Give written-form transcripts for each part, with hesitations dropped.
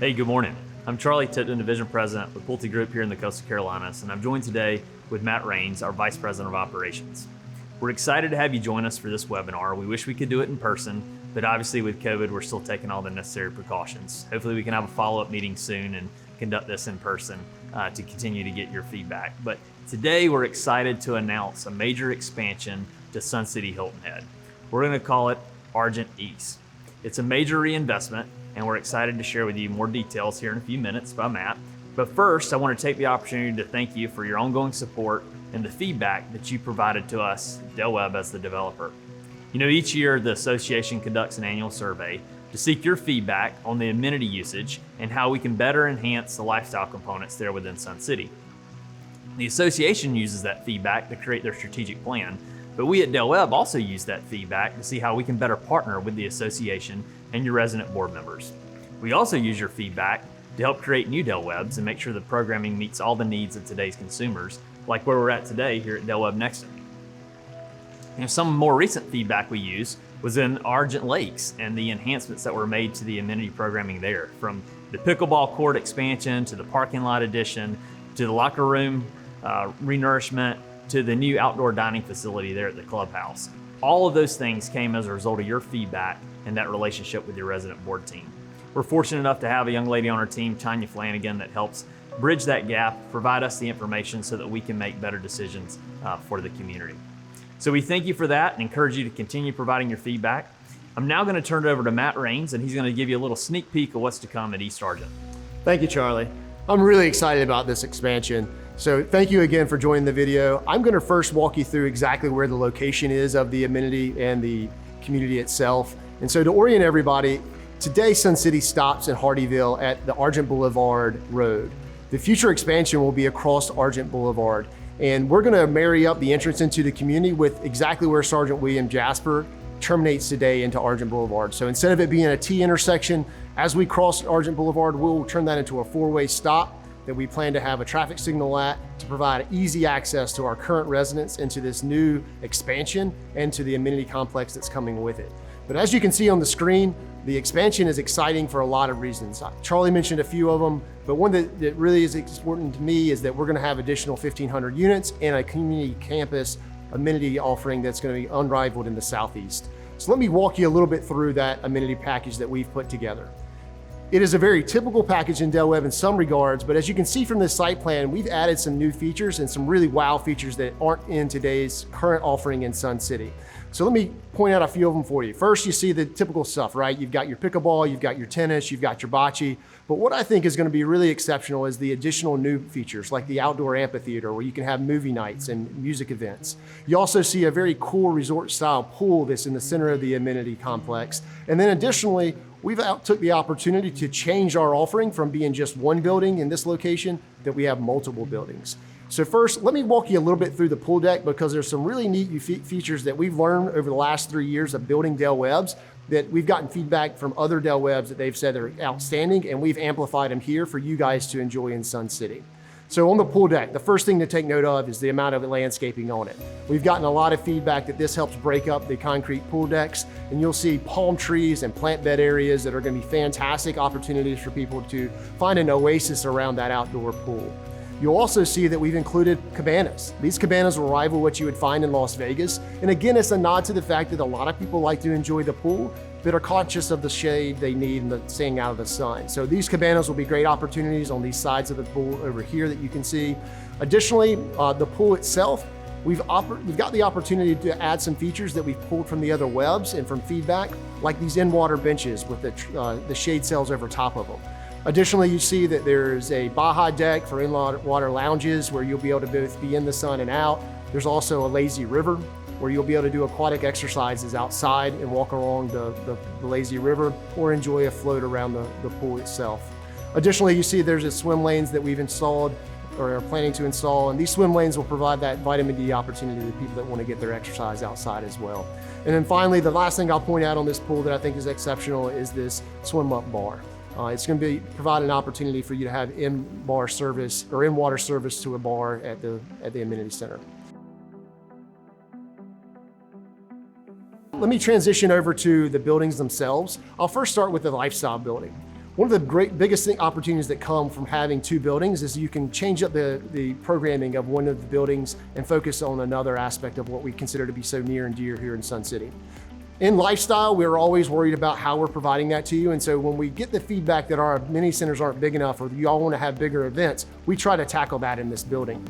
Hey, good morning. I'm Charlie Tipton, Division President with PulteGroup here in the Coastal Carolinas, and I'm joined today with Matt Raines, our Vice President of Operations. We're excited to have you join us for this webinar. We wish we could do it in person, but obviously with COVID, we're still taking all the necessary precautions. Hopefully we can have a follow-up meeting soon and conduct this in person to continue to get your feedback. But today we're excited to announce a major expansion to Sun City Hilton Head. We're going to call it Argent East. It's a major reinvestment, and we're excited to share with you more details here in a few minutes by Matt. But first, I want to take the opportunity to thank you for your ongoing support and the feedback that you provided to us, Del Webb, as the developer. You know, each year the association conducts an annual survey to seek your feedback on the amenity usage and how we can better enhance the lifestyle components there within Sun City. The association uses that feedback to create their strategic plan, but we at Del Webb also use that feedback to see how we can better partner with the association and your resident board members. We also use your feedback to help create new Del Webbs and make sure the programming meets all the needs of today's consumers, like where we're at today here at Del Webb Nexton. You know, some more recent feedback we used was in Argent Lakes and the enhancements that were made to the amenity programming there, from the pickleball court expansion to the parking lot addition to the locker room renourishment to the new outdoor dining facility there at the clubhouse. All of those things came as a result of your feedback and that relationship with your resident board team. We're fortunate enough to have a young lady on our team, Tanya Flanagan, that helps bridge that gap, provide us the information so that we can make better decisions for the community. So we thank you for that and encourage you to continue providing your feedback. I'm now going to turn it over to Matt Raines, and he's going to give you a little sneak peek of what's to come at East Argent. Thank you, Charlie. I'm really excited about this expansion. So thank you again for joining the video. I'm going to first walk you through exactly where the location is of the amenity and the community itself. And so to orient everybody, today Sun City stops in Hardeeville at the Argent Boulevard Road. The future expansion will be across Argent Boulevard, and we're going to marry up the entrance into the community with exactly where Sergeant William Jasper terminates today into Argent Boulevard. So instead of it being a T intersection, as we cross Argent Boulevard, we'll turn that into a four-way stop that we plan to have a traffic signal at to provide easy access to our current residents into this new expansion and to the amenity complex that's coming with it. But as you can see on the screen, the expansion is exciting for a lot of reasons. Charlie mentioned a few of them, but one that really is important to me is that we're going to have additional 1,500 units and a community campus amenity offering that's going to be unrivaled in the Southeast. So let me walk you a little bit through that amenity package that we've put together. It is a very typical package in Del Webb in some regards, but as you can see from this site plan, we've added some new features and some really wow features that aren't in today's current offering in Sun City. So let me point out a few of them for you. First, you see the typical stuff, right? You've got your pickleball, you've got your tennis, you've got your bocce. But what I think is going to be really exceptional is the additional new features like the outdoor amphitheater where you can have movie nights and music events. You also see a very cool resort style pool that's in the center of the amenity complex. And then additionally, we've took the opportunity to change our offering from being just one building in this location that we have multiple buildings. So first, let me walk you a little bit through the pool deck because there's some really neat features that we've learned over the last 3 years of building Del Webbs that we've gotten feedback from other Del Webbs that they've said are outstanding, and we've amplified them here for you guys to enjoy in Sun City. So on the pool deck, the first thing to take note of is the amount of landscaping on it. We've gotten a lot of feedback that this helps break up the concrete pool decks, and you'll see palm trees and plant bed areas that are going to be fantastic opportunities for people to find an oasis around that outdoor pool. You'll also see that we've included cabanas. These cabanas will rival what you would find in Las Vegas. And again, it's a nod to the fact that a lot of people like to enjoy the pool, but are conscious of the shade they need and the staying out of the sun. So these cabanas will be great opportunities on these sides of the pool over here that you can see. Additionally, the pool itself, we've got the opportunity to add some features that we've pulled from the other webs and from feedback, like these in-water benches with the shade sails over top of them. Additionally, you see that there's a Baja deck for in-water lounges where you'll be able to both be in the sun and out. There's also a lazy river where you'll be able to do aquatic exercises outside and walk along the lazy river or enjoy a float around the pool itself. Additionally, you see there's swim lanes that we've installed or are planning to install, and these swim lanes will provide that vitamin D opportunity to people that want to get their exercise outside as well. And then finally, the last thing I'll point out on this pool that I think is exceptional is this swim up bar. It's going to provide an opportunity for you to have in-bar service or in-water service to a bar at the amenity center. Let me transition over to the buildings themselves. I'll first start with the lifestyle building. One of the biggest opportunities that come from having two buildings is you can change up the programming of one of the buildings and focus on another aspect of what we consider to be so near and dear here in Sun City. In lifestyle, we're always worried about how we're providing that to you. And so when we get the feedback that our mini centers aren't big enough or you all want to have bigger events, we try to tackle that in this building.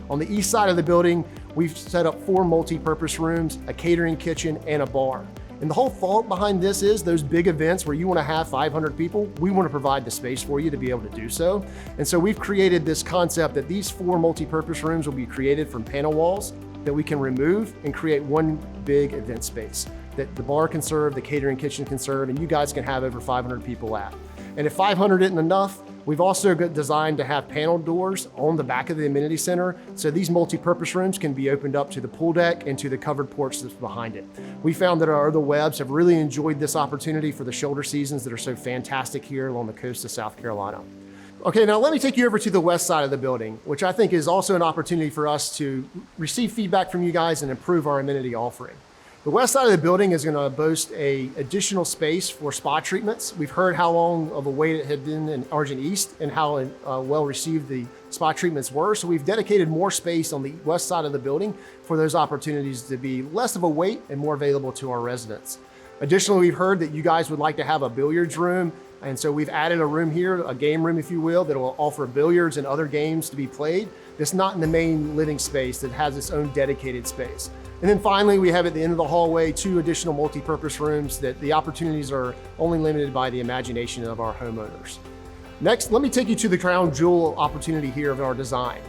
On the east side of the building, we've set up 4 multi-purpose rooms, a catering kitchen, and a bar. And the whole thought behind this is those big events where you want to have 500 people, we want to provide the space for you to be able to do so. And so we've created this concept that these 4 multi-purpose rooms will be created from panel walls that we can remove and create one big event space that the bar can serve, the catering kitchen can serve, and you guys can have over 500 people at. And if 500 isn't enough, we've also got designed to have panel doors on the back of the amenity center. So these multi-purpose rooms can be opened up to the pool deck and to the covered porch that's behind it. We found that our other webs have really enjoyed this opportunity for the shoulder seasons that are so fantastic here along the coast of South Carolina. Okay, now let me take you over to the west side of the building, which I think is also an opportunity for us to receive feedback from you guys and improve our amenity offering. The west side of the building is going to boast an additional space for spa treatments. We've heard how long of a wait it had been in Argent East and how well received the spa treatments were. So we've dedicated more space on the west side of the building for those opportunities to be less of a wait and more available to our residents. Additionally, we've heard that you guys would like to have a billiards room. And so we've added a room here, a game room, if you will, that will offer billiards and other games to be played. That's not in the main living space, that has its own dedicated space. And then finally, we have at the end of the hallway 2 additional multi-purpose rooms that the opportunities are only limited by the imagination of our homeowners. Next, let me take you to the crown jewel opportunity here of our design.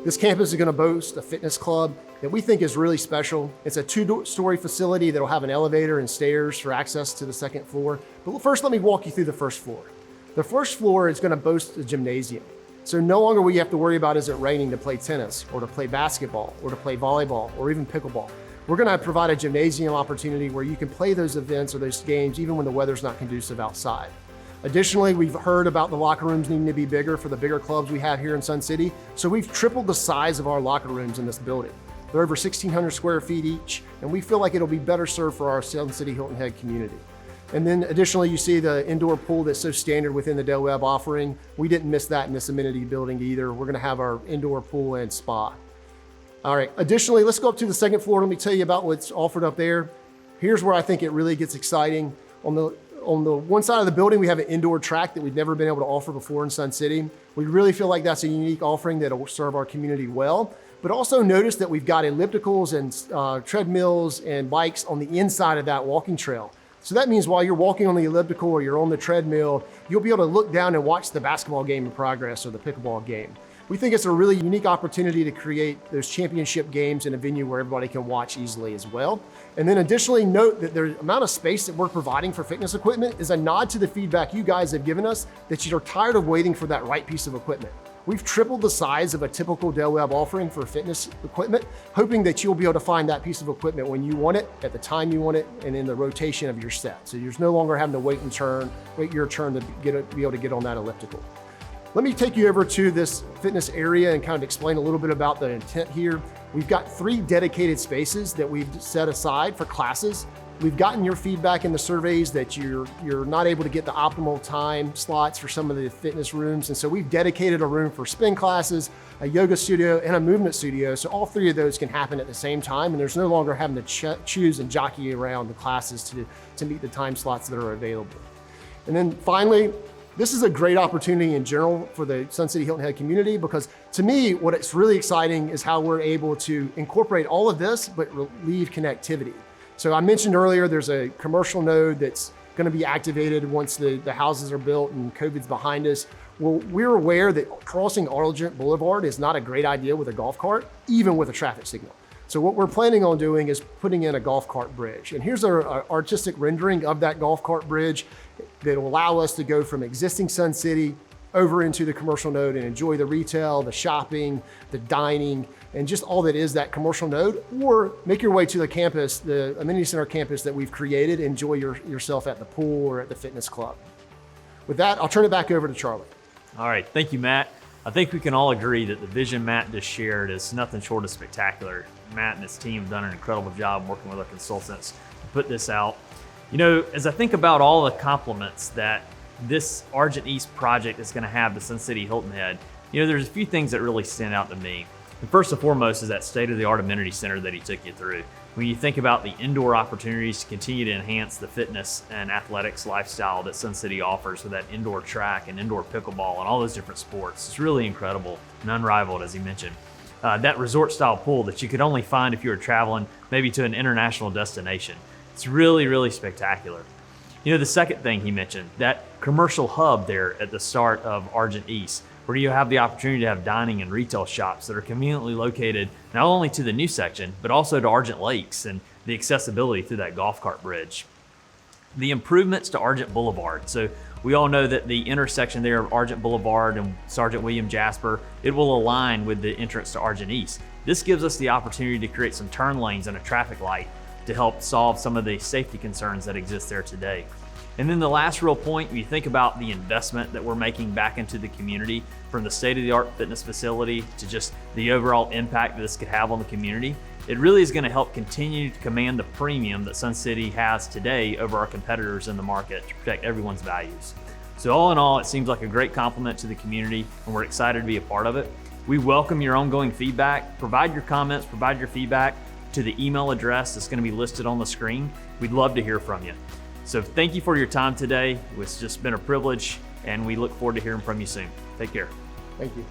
This campus is going to boast a fitness club that we think is really special. It's a 2-story facility that will have an elevator and stairs for access to the second floor. But first, let me walk you through the first floor. The first floor is going to boast a gymnasium. So no longer will you have to worry about is it raining to play tennis or to play basketball or to play volleyball or even pickleball. We're going to provide a gymnasium opportunity where you can play those events or those games even when the weather's not conducive outside. Additionally, we've heard about the locker rooms needing to be bigger for the bigger clubs we have here in Sun City. So we've tripled the size of our locker rooms in this building. They're over 1,600 square feet each, and we feel like it'll be better served for our Sun City Hilton Head community. And then additionally, you see the indoor pool that's so standard within the Del Webb offering. We didn't miss that in this amenity building either. We're gonna have our indoor pool and spa. All right, additionally, let's go up to the second floor. Let me tell you about what's offered up there. Here's where I think it really gets exciting. On the one side of the building, we have an indoor track that we've never been able to offer before in Sun City. We really feel like that's a unique offering that will serve our community well. But also notice that we've got ellipticals and treadmills and bikes on the inside of that walking trail. So that means while you're walking on the elliptical or you're on the treadmill, you'll be able to look down and watch the basketball game in progress or the pickleball game. We think it's a really unique opportunity to create those championship games in a venue where everybody can watch easily as well. And then additionally, note that the amount of space that we're providing for fitness equipment is a nod to the feedback you guys have given us that you're tired of waiting for that right piece of equipment. We've tripled the size of a typical Del Webb offering for fitness equipment, hoping that you'll be able to find that piece of equipment when you want it, at the time you want it, and in the rotation of your set. So you're no longer having to wait your turn to be able to get on that elliptical. Let me take you over to this fitness area and kind of explain a little bit about the intent here. We've got 3 dedicated spaces that we've set aside for classes. We've gotten your feedback in the surveys that you're not able to get the optimal time slots for some of the fitness rooms. And so we've dedicated a room for spin classes, a yoga studio, and a movement studio. So all 3 of those can happen at the same time. And there's no longer having to choose and jockey around the classes to meet the time slots that are available. And then finally, this is a great opportunity in general for the Sun City Hilton Head community, because to me, what it's really exciting is how we're able to incorporate all of this, but leave connectivity. So I mentioned earlier, there's a commercial node that's going to be activated once the houses are built and COVID's behind us. Well, we're aware that crossing Argent Boulevard is not a great idea with a golf cart, even with a traffic signal. So what we're planning on doing is putting in a golf cart bridge. And here's our artistic rendering of that golf cart bridge that will allow us to go from existing Sun City over into the commercial node and enjoy the retail, the shopping, the dining, and just all that is that commercial node, or make your way to the campus, the amenity center campus that we've created, enjoy yourself at the pool or at the fitness club. With that, I'll turn it back over to Charlie. All right, thank you, Matt. I think we can all agree that the vision Matt just shared is nothing short of spectacular. Matt and his team have done an incredible job working with our consultants to put this out. You know, as I think about all the compliments that this Argent East project is going to have to Sun City Hilton Head, you know, there's a few things that really stand out to me. And first and foremost is that state-of-the-art amenity center that he took you through. When you think about the indoor opportunities to continue to enhance the fitness and athletics lifestyle that Sun City offers with that indoor track and indoor pickleball and all those different sports, it's really incredible and unrivaled, as he mentioned. That resort-style pool that you could only find if you were traveling maybe to an international destination. It's really, really spectacular. You know, the second thing he mentioned, that commercial hub there at the start of Argent East, where you have the opportunity to have dining and retail shops that are conveniently located not only to the new section, but also to Argent Lakes and the accessibility through that golf cart bridge. The improvements to Argent Boulevard. So we all know that the intersection there of Argent Boulevard and Sergeant William Jasper, it will align with the entrance to Argent East. This gives us the opportunity to create some turn lanes and a traffic light to help solve some of the safety concerns that exist there today. And then the last real point, when you think about the investment that we're making back into the community, from the state-of-the-art fitness facility to just the overall impact that this could have on the community, it really is going to help continue to command the premium that Sun City has today over our competitors in the market to protect everyone's values. So all in all, it seems like a great compliment to the community, and we're excited to be a part of it. We welcome your ongoing feedback. Provide your comments, provide your feedback to the email address that's going to be listed on the screen. We'd love to hear from you. So thank you for your time today. It's just been a privilege, and we look forward to hearing from you soon. Take care. Thank you.